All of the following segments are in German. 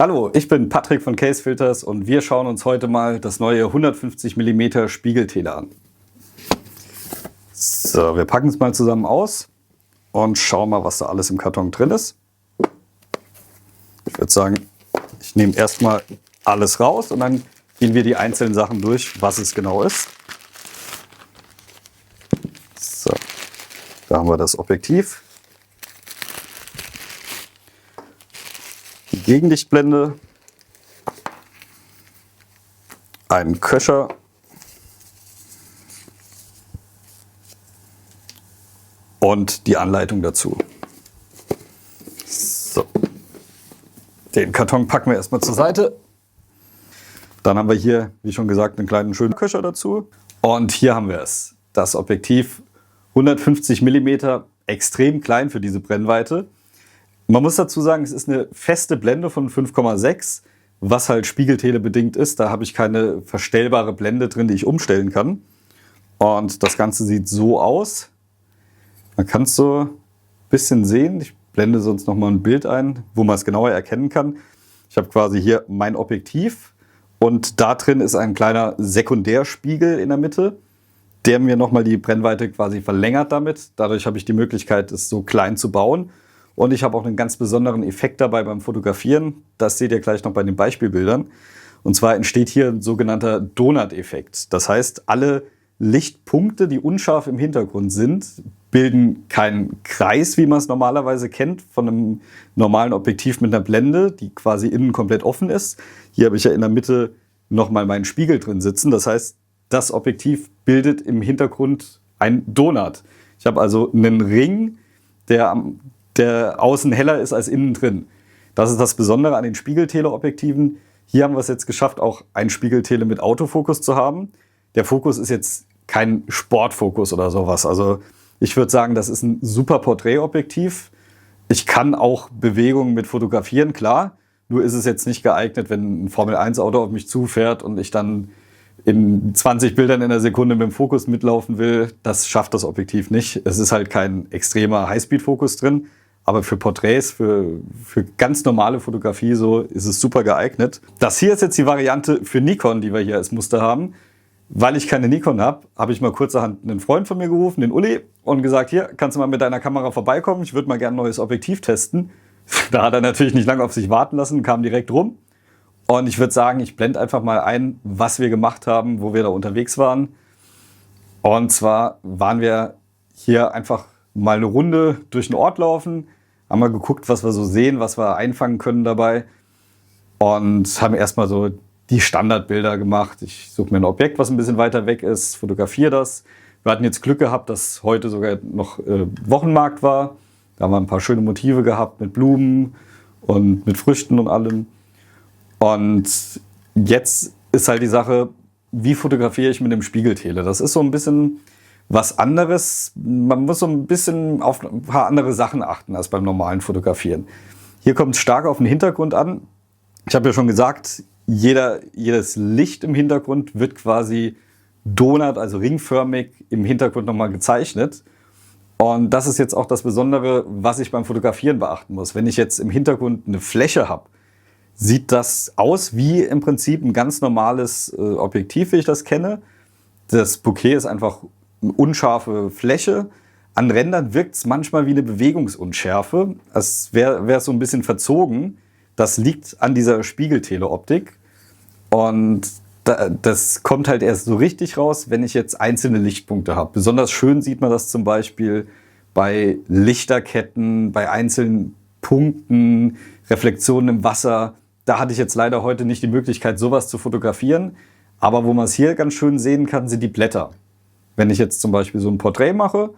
Hallo, ich bin Patrick von Case Filters und wir schauen uns heute mal das neue 150 mm Spiegeltele an. So, wir packen es mal zusammen aus und schauen mal, was da alles im Karton drin ist. Ich würde sagen, ich nehme erstmal alles raus und dann gehen wir die einzelnen Sachen durch, was es genau ist. So, da haben wir das Objektiv. Die Gegenlichtblende, einen Köcher und die Anleitung dazu. So. Den Karton packen wir erstmal zur Seite. Dann haben wir hier, wie schon gesagt, einen kleinen schönen Köcher dazu. Und hier haben wir es. Das Objektiv 150 mm, extrem klein für diese Brennweite. Man muss dazu sagen, es ist eine feste Blende von 5,6, was halt Spiegeltele bedingt ist. Da habe ich keine verstellbare Blende drin, die ich umstellen kann. Und das Ganze sieht so aus. Man kann es so ein bisschen sehen. Ich blende sonst noch mal ein Bild ein, wo man es genauer erkennen kann. Ich habe quasi hier mein Objektiv und da drin ist ein kleiner Sekundärspiegel in der Mitte, der mir nochmal die Brennweite quasi verlängert damit. Dadurch habe ich die Möglichkeit, es so klein zu bauen. Und ich habe auch einen ganz besonderen Effekt dabei beim Fotografieren. Das seht ihr gleich noch bei den Beispielbildern. Und zwar entsteht hier ein sogenannter Donut-Effekt. Das heißt, alle Lichtpunkte, die unscharf im Hintergrund sind, bilden keinen Kreis, wie man es normalerweise kennt, von einem normalen Objektiv mit einer Blende, die quasi innen komplett offen ist. Hier habe ich ja in der Mitte nochmal meinen Spiegel drin sitzen. Das heißt, das Objektiv bildet im Hintergrund ein Donut. Ich habe also einen Ring, der außen heller ist als innen drin. Das ist das Besondere an den Spiegeltele-Objektiven. Hier haben wir es jetzt geschafft, auch ein Spiegeltele mit Autofokus zu haben. Der Fokus ist jetzt kein Sportfokus oder sowas. Also ich würde sagen, das ist ein super Porträtobjektiv. Ich kann auch Bewegungen mit fotografieren, klar. Nur ist es jetzt nicht geeignet, wenn ein Formel-1-Auto auf mich zufährt und ich dann in 20 Bildern in der Sekunde mit dem Fokus mitlaufen will. Das schafft das Objektiv nicht. Es ist halt kein extremer Highspeed-Fokus drin. Aber für Porträts, für ganz normale Fotografie so ist es super geeignet. Das hier ist jetzt die Variante für Nikon, die wir hier als Muster haben. Weil ich keine Nikon habe, habe ich mal kurzerhand einen Freund von mir gerufen, den Uli, und gesagt, hier, kannst du mal mit deiner Kamera vorbeikommen? Ich würde mal gerne ein neues Objektiv testen. Da hat er natürlich nicht lange auf sich warten lassen, kam direkt rum. Und ich würde sagen, ich blende einfach mal ein, was wir gemacht haben, wo wir da unterwegs waren. Und zwar waren wir hier einfach mal eine Runde durch den Ort laufen, haben mal geguckt, was wir so sehen, was wir einfangen können dabei und haben erstmal so die Standardbilder gemacht. Ich suche mir ein Objekt, was ein bisschen weiter weg ist, fotografiere das. Wir hatten jetzt Glück gehabt, dass heute sogar noch Wochenmarkt war. Da haben wir ein paar schöne Motive gehabt mit Blumen und mit Früchten und allem. Und jetzt ist halt die Sache, wie fotografiere ich mit dem Spiegeltele? Das ist so ein bisschen was anderes. Man muss so ein bisschen auf ein paar andere Sachen achten als beim normalen Fotografieren. Hier kommt es stark auf den Hintergrund an. Ich habe ja schon gesagt, jedes Licht im Hintergrund wird quasi Donut, also ringförmig im Hintergrund nochmal gezeichnet. Und das ist jetzt auch das Besondere, was ich beim Fotografieren beachten muss. Wenn ich jetzt im Hintergrund eine Fläche habe, sieht das aus wie im Prinzip ein ganz normales Objektiv, wie ich das kenne. Das Bokeh ist einfach eine unscharfe Fläche. An Rändern wirkt es manchmal wie eine Bewegungsunschärfe. Es wäre so ein bisschen verzogen. Das liegt an dieser Spiegeltele-Optik. Und das kommt halt erst so richtig raus, wenn ich jetzt einzelne Lichtpunkte habe. Besonders schön sieht man das zum Beispiel bei Lichterketten, bei einzelnen Punkten, Reflexionen im Wasser. Da hatte ich jetzt leider heute nicht die Möglichkeit, sowas zu fotografieren. Aber wo man es hier ganz schön sehen kann, sind die Blätter. Wenn ich jetzt zum Beispiel so ein Porträt mache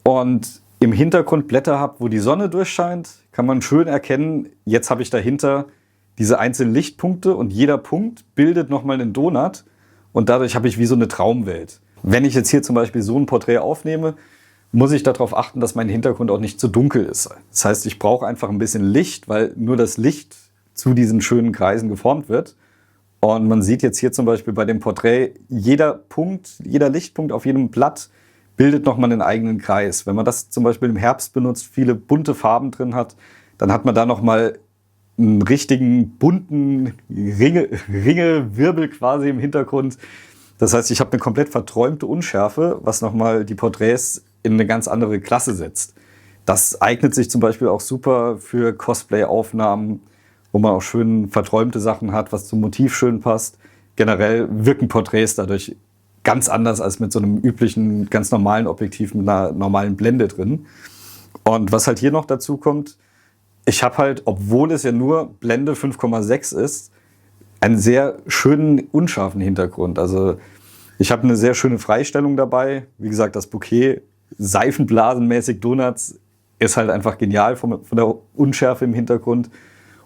und im Hintergrund Blätter habe, wo die Sonne durchscheint, kann man schön erkennen, jetzt habe ich dahinter diese einzelnen Lichtpunkte und jeder Punkt bildet nochmal einen Donut und dadurch habe ich wie so eine Traumwelt. Wenn ich jetzt hier zum Beispiel so ein Porträt aufnehme, muss ich darauf achten, dass mein Hintergrund auch nicht zu dunkel ist. Das heißt, ich brauche einfach ein bisschen Licht, weil nur das Licht zu diesen schönen Kreisen geformt wird. Und man sieht jetzt hier zum Beispiel bei dem Porträt, jeder Lichtpunkt auf jedem Blatt bildet nochmal einen eigenen Kreis. Wenn man das zum Beispiel im Herbst benutzt, viele bunte Farben drin hat, dann hat man da nochmal einen richtigen bunten Ringewirbel quasi im Hintergrund. Das heißt, ich habe eine komplett verträumte Unschärfe, was nochmal die Porträts in eine ganz andere Klasse setzt. Das eignet sich zum Beispiel auch super für Cosplay-Aufnahmen, wo man auch schön verträumte Sachen hat, was zum Motiv schön passt. Generell wirken Porträts dadurch ganz anders als mit so einem üblichen, ganz normalen Objektiv mit einer normalen Blende drin. Und was halt hier noch dazu kommt, ich habe halt, obwohl es ja nur Blende 5,6 ist, einen sehr schönen, unscharfen Hintergrund. Also ich habe eine sehr schöne Freistellung dabei. Wie gesagt, das Bouquet, seifenblasenmäßig Donuts, ist halt einfach genial von der Unschärfe im Hintergrund.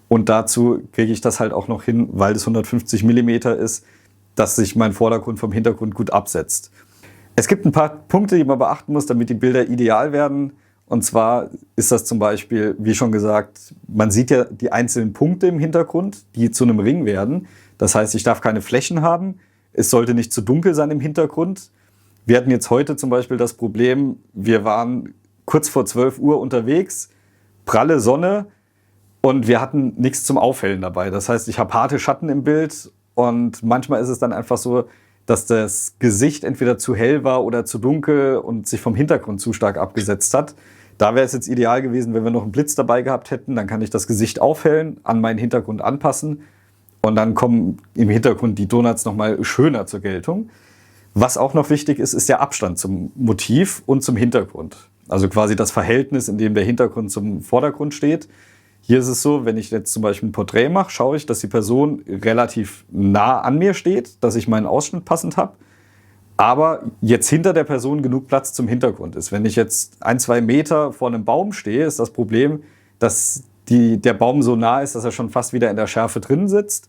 Und dazu kriege ich das halt auch noch hin, weil es 150 mm ist, dass sich mein Vordergrund vom Hintergrund gut absetzt. Es gibt ein paar Punkte, die man beachten muss, damit die Bilder ideal werden. Und zwar ist das zum Beispiel, wie schon gesagt, man sieht ja die einzelnen Punkte im Hintergrund, die zu einem Ring werden. Das heißt, ich darf keine Flächen haben. Es sollte nicht zu dunkel sein im Hintergrund. Wir hatten jetzt heute zum Beispiel das Problem, wir waren kurz vor 12 Uhr unterwegs, pralle Sonne und wir hatten nichts zum Aufhellen dabei. Das heißt, ich habe harte Schatten im Bild und manchmal ist es dann einfach so, dass das Gesicht entweder zu hell war oder zu dunkel und sich vom Hintergrund zu stark abgesetzt hat. Da wäre es jetzt ideal gewesen, wenn wir noch einen Blitz dabei gehabt hätten, dann kann ich das Gesicht aufhellen, an meinen Hintergrund anpassen und dann kommen im Hintergrund die Donuts nochmal schöner zur Geltung. Was auch noch wichtig ist, ist der Abstand zum Motiv und zum Hintergrund. Also quasi das Verhältnis, in dem der Hintergrund zum Vordergrund steht. Hier ist es so, wenn ich jetzt zum Beispiel ein Porträt mache, schaue ich, dass die Person relativ nah an mir steht, dass ich meinen Ausschnitt passend habe, aber jetzt hinter der Person genug Platz zum Hintergrund ist. Wenn ich jetzt 1-2 Meter vor einem Baum stehe, ist das Problem, dass der Baum so nah ist, dass er schon fast wieder in der Schärfe drin sitzt.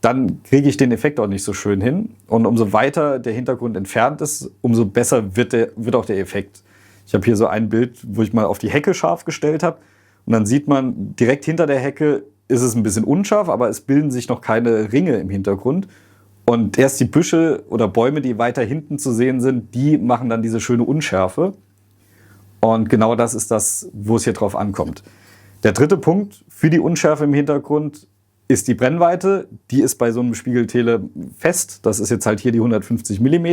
Dann kriege ich den Effekt auch nicht so schön hin. Und umso weiter der Hintergrund entfernt ist, umso besser wird auch der Effekt. Ich habe hier so ein Bild, wo ich mal auf die Hecke scharf gestellt habe. Und dann sieht man, direkt hinter der Hecke ist es ein bisschen unscharf, aber es bilden sich noch keine Ringe im Hintergrund. Und erst die Büsche oder Bäume, die weiter hinten zu sehen sind, die machen dann diese schöne Unschärfe. Und genau das ist das, wo es hier drauf ankommt. Der dritte Punkt für die Unschärfe im Hintergrund ist die Brennweite. Die ist bei so einem Spiegeltele fest. Das ist jetzt halt hier die 150 mm.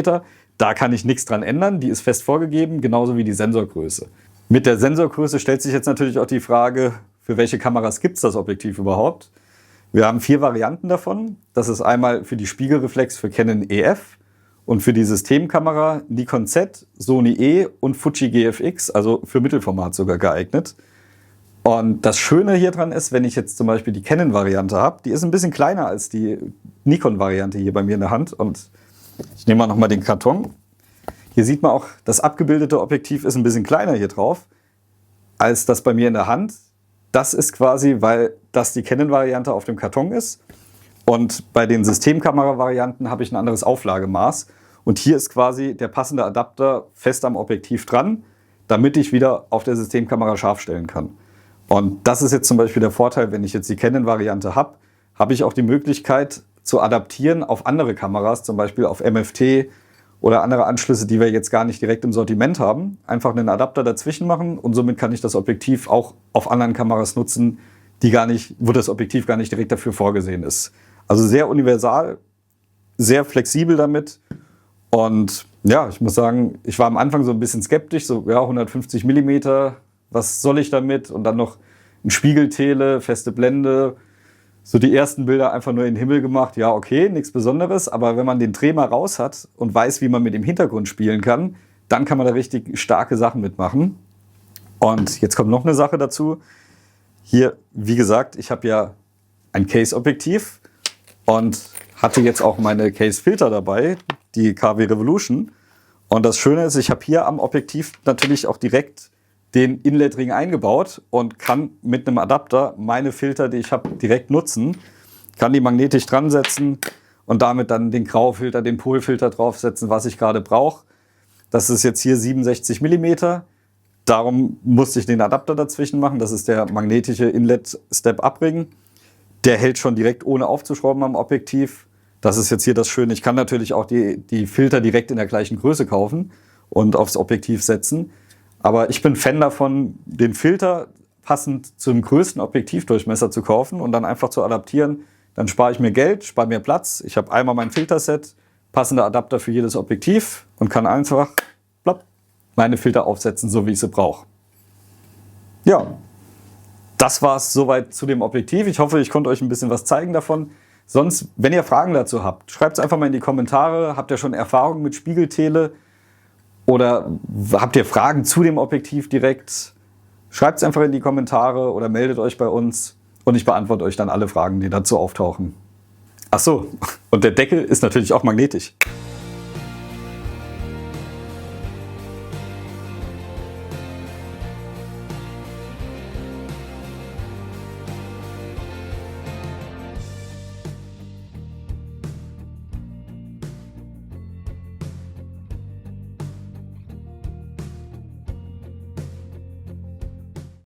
Da kann ich nichts dran ändern. Die ist fest vorgegeben, genauso wie die Sensorgröße. Mit der Sensorgröße stellt sich jetzt natürlich auch die Frage, für welche Kameras gibt es das Objektiv überhaupt? Wir haben 4 Varianten davon. Das ist einmal für die Spiegelreflex für Canon EF und für die Systemkamera Nikon Z, Sony E und Fuji GFX, also für Mittelformat sogar geeignet. Und das Schöne hier dran ist, wenn ich jetzt zum Beispiel die Canon-Variante habe, die ist ein bisschen kleiner als die Nikon-Variante hier bei mir in der Hand. Und ich nehme mal nochmal den Karton. Hier sieht man auch, das abgebildete Objektiv ist ein bisschen kleiner hier drauf als das bei mir in der Hand. Das ist quasi, weil das die Canon-Variante auf dem Karton ist. Und bei den Systemkamera-Varianten habe ich ein anderes Auflagemaß. Und hier ist quasi der passende Adapter fest am Objektiv dran, damit ich wieder auf der Systemkamera scharf stellen kann. Und das ist jetzt zum Beispiel der Vorteil, wenn ich jetzt die Canon-Variante habe, habe ich auch die Möglichkeit zu adaptieren auf andere Kameras, zum Beispiel auf MFT oder andere Anschlüsse, die wir jetzt gar nicht direkt im Sortiment haben. Einfach einen Adapter dazwischen machen und somit kann ich das Objektiv auch auf anderen Kameras nutzen, wo das Objektiv gar nicht direkt dafür vorgesehen ist. Also sehr universal, sehr flexibel damit. Und ja, ich muss sagen, ich war am Anfang so ein bisschen skeptisch, so ja, 150 mm, was soll ich damit? Und dann noch ein Spiegeltele, feste Blende. So die ersten Bilder einfach nur in den Himmel gemacht. Ja, okay, nichts Besonderes. Aber wenn man den Dreh mal raus hat und weiß, wie man mit dem Hintergrund spielen kann, dann kann man da richtig starke Sachen mitmachen. Und jetzt kommt noch eine Sache dazu. Hier, wie gesagt, ich habe ja ein Case-Objektiv und hatte jetzt auch meine Case-Filter dabei, die KW Revolution. Und das Schöne ist, ich habe hier am Objektiv natürlich auch direkt den Inlet-Ring eingebaut und kann mit einem Adapter meine Filter, die ich habe, direkt nutzen. Kann die magnetisch dran setzen und damit dann den Graufilter, den Polfilter draufsetzen, was ich gerade brauche. Das ist jetzt hier 67 mm. Darum musste ich den Adapter dazwischen machen. Das ist der magnetische Inlet-Step-Up-Ring. Der hält schon direkt ohne aufzuschrauben am Objektiv. Das ist jetzt hier das Schöne. Ich kann natürlich auch die Filter direkt in der gleichen Größe kaufen und aufs Objektiv setzen. Aber ich bin Fan davon, den Filter passend zum größten Objektivdurchmesser zu kaufen und dann einfach zu adaptieren. Dann spare ich mir Geld, spare mir Platz. Ich habe einmal mein Filterset, passende Adapter für jedes Objektiv und kann einfach plopp, meine Filter aufsetzen, so wie ich sie brauche. Ja, das war es soweit zu dem Objektiv. Ich hoffe, ich konnte euch ein bisschen was zeigen davon. Sonst, wenn ihr Fragen dazu habt, schreibt es einfach mal in die Kommentare. Habt ihr schon Erfahrungen mit Spiegeltele? Oder habt ihr Fragen zu dem Objektiv direkt? Schreibt es einfach in die Kommentare oder meldet euch bei uns. Und ich beantworte euch dann alle Fragen, die dazu auftauchen. Ach so, und der Deckel ist natürlich auch magnetisch.